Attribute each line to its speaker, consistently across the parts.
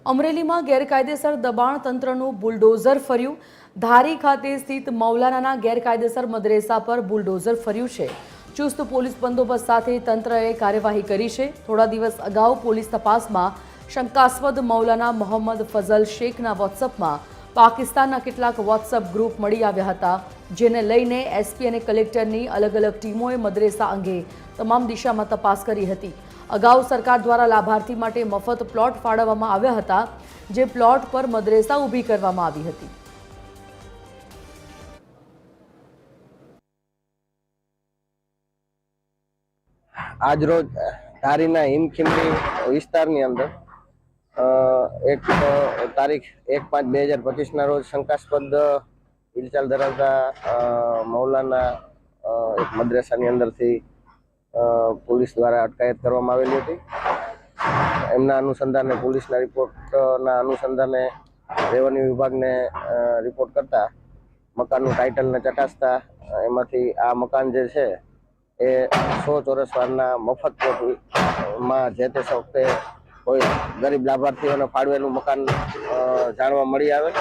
Speaker 1: અમરેલીમાં ગેરકાયદેસર દબાણ તંત્રનું બુલડોઝર ફર્યું। ધારી ખાતે સ્થિત મૌલાનાના ગેરકાયદેસર મદ્રેસા પર બુલડોઝર ફર્યું છે। ચુસ્ત પોલીસ બંદોબસ્ત સાથે તંત્રએ કાર્યવાહી કરી છે। થોડા દિવસ અગાઉ પોલીસ તપાસમાં શંકાસ્પદ મૌલાના મોહમ્મદ ફઝલ શેખના વોટ્સઅપમાં પાકિસ્તાનના કેટલાક વોટ્સઅપ ગ્રુપ મળી આવ્યા હતા, જેને લઈને એસપી અને કલેક્ટરની અલગ અલગ ટીમોએ મદ્રેસા અંગે તમામ દિશામાં તપાસ કરી હતી। અગાઉ સરકાર દ્વારા લાભાર્થી માટે મફત પ્લોટ ફાળવવામાં આવ્યા હતા, જે પ્લોટ પર મદ્રેસા ઊભી કરવામાં આવી હતી।
Speaker 2: આજ રોજ ધારીના હિમખીમડી વિસ્તારની અંદર એક તારીખ 1/5/2025 રોજ શંકાસ્પદ હિલચાલ ધરાવતા મૌલાના એક મદ્રેસાની અંદરથી પોલીસ દ્વારા અટકાયત કરવામાં આવેલી હતી। એમના અનુસંધાને પોલીસના રિપોર્ટના અનુસંધાને રેવન્યુ વિભાગને રિપોર્ટ કરતા મકાનનું ટાઇટલને ચકાસતા એમાંથી આ મકાન જે છે એ 100 ચોરસ વારના મફત પ્લોટમાં જે તે વખતે કોઈ ગરીબ લાભાર્થીઓને ફાળવેલું મકાન જાણવા મળી આવે,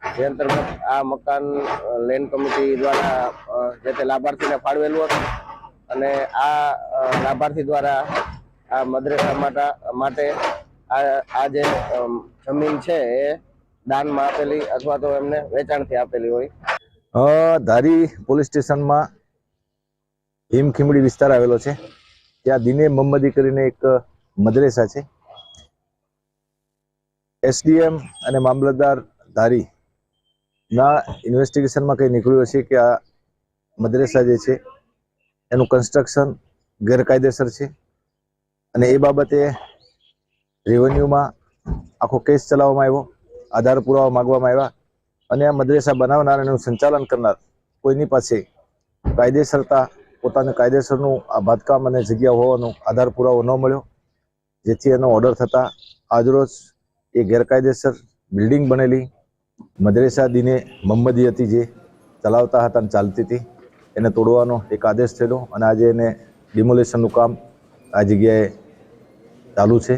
Speaker 2: જે અંતર્ગત આ મકાન લેન્ડ કમિટી દ્વારા જે તે લાભાર્થીને ફાળવેલું હતું અને આ લાભાર્થી દ્વારા આ મદ્રેસા માટે આ જે જમીન છે એ દાનમાં આપેલી અથવા તો એમને વેચાણથી આપેલી હોય।
Speaker 3: ધારી પોલીસ સ્ટેશનમાં હિમખીમડી વિસ્તાર આવેલો છે, ત્યાં દિને મોહમ્મદી કરીને એક મદ્રેસા છે। એસડીએમ અને મામલતદાર ધારીના ઇન્વેસ્ટિગેશનમાં કંઈ નીકળ્યું હશે કે આ મદ્રેસા જે છે એનું કન્સ્ટ્રક્શન ગેરકાયદેસર છે અને એ બાબતે રેવન્યુમાં આખો કેસ ચલાવવામાં આવ્યો, આધાર પુરાવા માગવામાં આવ્યા અને આ મદ્રેસા બનાવનાર અને એનું સંચાલન કરનાર કોઈની પાસે કાયદેસરતા પોતાનું કાયદેસરનું આ બાંધકામ અને જગ્યા હોવાનો આધાર પુરાવો ન મળ્યો, જેથી એનો ઓર્ડર થતાં આજરોજ એ ગેરકાયદેસર બિલ્ડિંગ બનેલી મદ્રેસા દિને મોહમ્મદી હતી, જે ચલાવતા હતા અને ચાલતી હતી, એને તોડવાનો એક આદેશ થયેલો અને આજે એને ડિમોલેશનનું કામ આ જગ્યાએ ચાલુ છે।